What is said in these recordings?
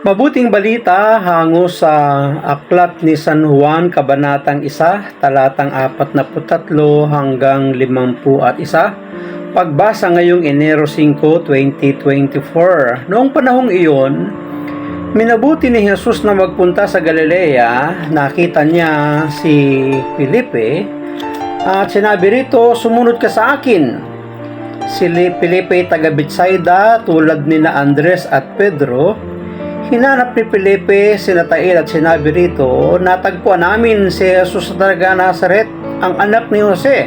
Mabuting balita hango sa aklat ni San Juan, Kabanatang 1, talatang 43 hanggang 51. Pagbasa ngayong Enero 5, 2024. Noong panahong iyon, minabuti ni Jesus na magpunta sa Galilea. Nakita niya si Felipe at sinabi rito, "Sumunod ka sa akin." Si Felipe taga Betsaida, tulad ni na Andres at Pedro. Hinanap ni Felipe si Natanael at sinabi rito, "Natagpuan namin si Jesus sa taga Nazaret, ang anak ni Jose."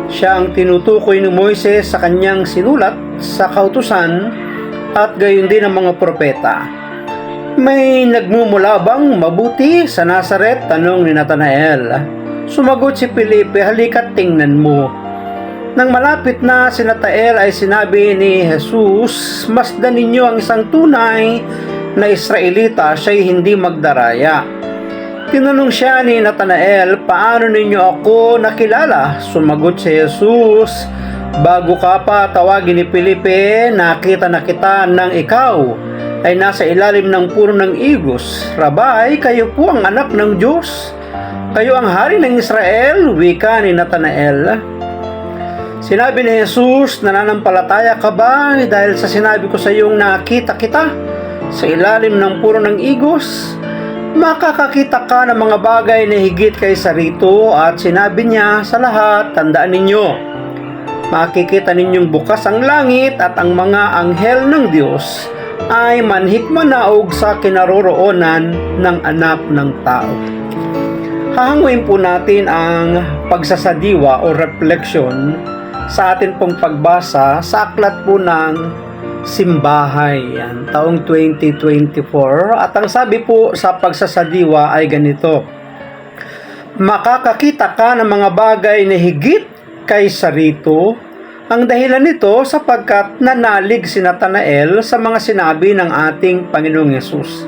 Siya ang tinutukoy ni Moises sa kanyang sinulat sa kautusan at gayon din ang mga propeta. "May nagmumula bang mabuti sa Nazaret?" tanong ni Natanael. Sumagot si Felipe, "Halika't tingnan mo." Nang malapit na si Natanael ay sinabi ni Jesus, "Masdan ninyo ang isang tunay na Israelita, siya'y hindi magdaraya." Tinanong siya ni Natanael, "Paano ninyo ako nakilala?" Sumagot si Jesus, "Bago ka pa tawagin ni Felipe, nakita na kita nang ikaw ay nasa ilalim ng puno ng igos. Rabay, kayo po ang anak ng Diyos. Kayo ang hari ng Israel," wika ni Natanael. Sinabi ni Jesus, "Nananampalataya ka ba dahil sa sinabi ko sa iyong nakita kita sa ilalim ng puno ng igos? Makakakita ka ng mga bagay na higit kaysa rito." At sinabi niya sa lahat, "Tandaan ninyo, makikita ninyong bukas ang langit at ang mga anghel ng Diyos ay manhikmanaog sa kinaroroonan ng anak ng tao." Hahanguin po natin ang pagsasadiwa o reflection sa atin pong pagbasa sa aklat po ng Simbahay, taong 2024. At ang sabi po sa pagsasadiwa ay ganito, "Makakakita ka ng mga bagay na higit kaysa rito." Ang dahilan nito sapagkat nanalig si Natanael sa mga sinabi ng ating Panginoong Yesus.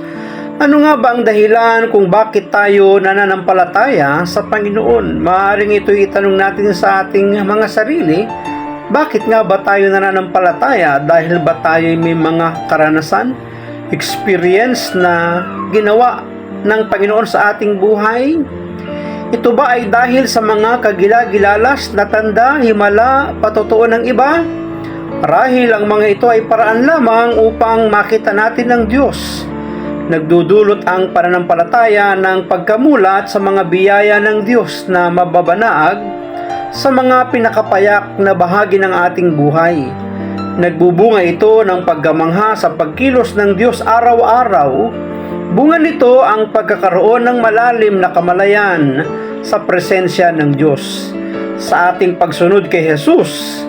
Ano nga ba ang dahilan kung bakit tayo nananampalataya sa Panginoon? Maaaring ito'y itanong natin sa ating mga sarili. Bakit nga ba tayo nananampalataya? Dahil ba tayo may mga karanasan, experience na ginawa ng Panginoon sa ating buhay? Ito ba ay dahil sa mga kagilagilalas na tanda, himala, patotoo ng iba? Marahil ang mga ito ay paraan lamang upang makita natin ng Diyos. Nagdudulot ang pananampalataya ng pagkamulat sa mga biyaya ng Diyos na mababanaag sa mga pinakapayak na bahagi ng ating buhay. Nagbubunga ito ng paggamangha sa pagkilos ng Diyos araw-araw. Bunga nito ang pagkakaroon ng malalim na kamalayan sa presensya ng Diyos. Sa ating pagsunod kay Jesus,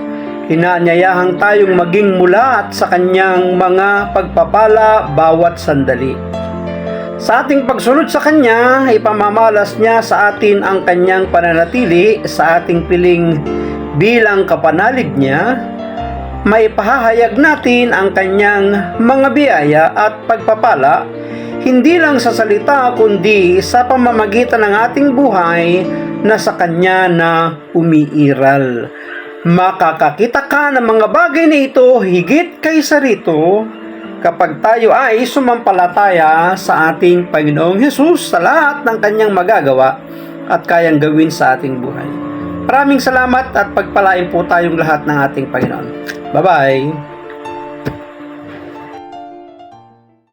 inaanyayahan tayong maging mulat sa kanyang mga pagpapala bawat sandali. Sa ating pagsunod sa Kanya, ipamamalas niya sa atin ang Kanyang pananatili sa ating piling bilang kapanalig niya. Maipahahayag natin ang Kanyang mga biyaya at pagpapala, hindi lang sa salita kundi sa pamamagitan ng ating buhay na sa Kanya na umiiral. Makakakita ka ng mga bagay na ito higit kaysa rito kapag tayo ay sumampalataya sa ating Panginoong Hesus sa lahat ng kanyang magagawa at kayang gawin sa ating buhay. Maraming salamat at pagpalain po tayong lahat ng ating Panginoon. Bye-bye!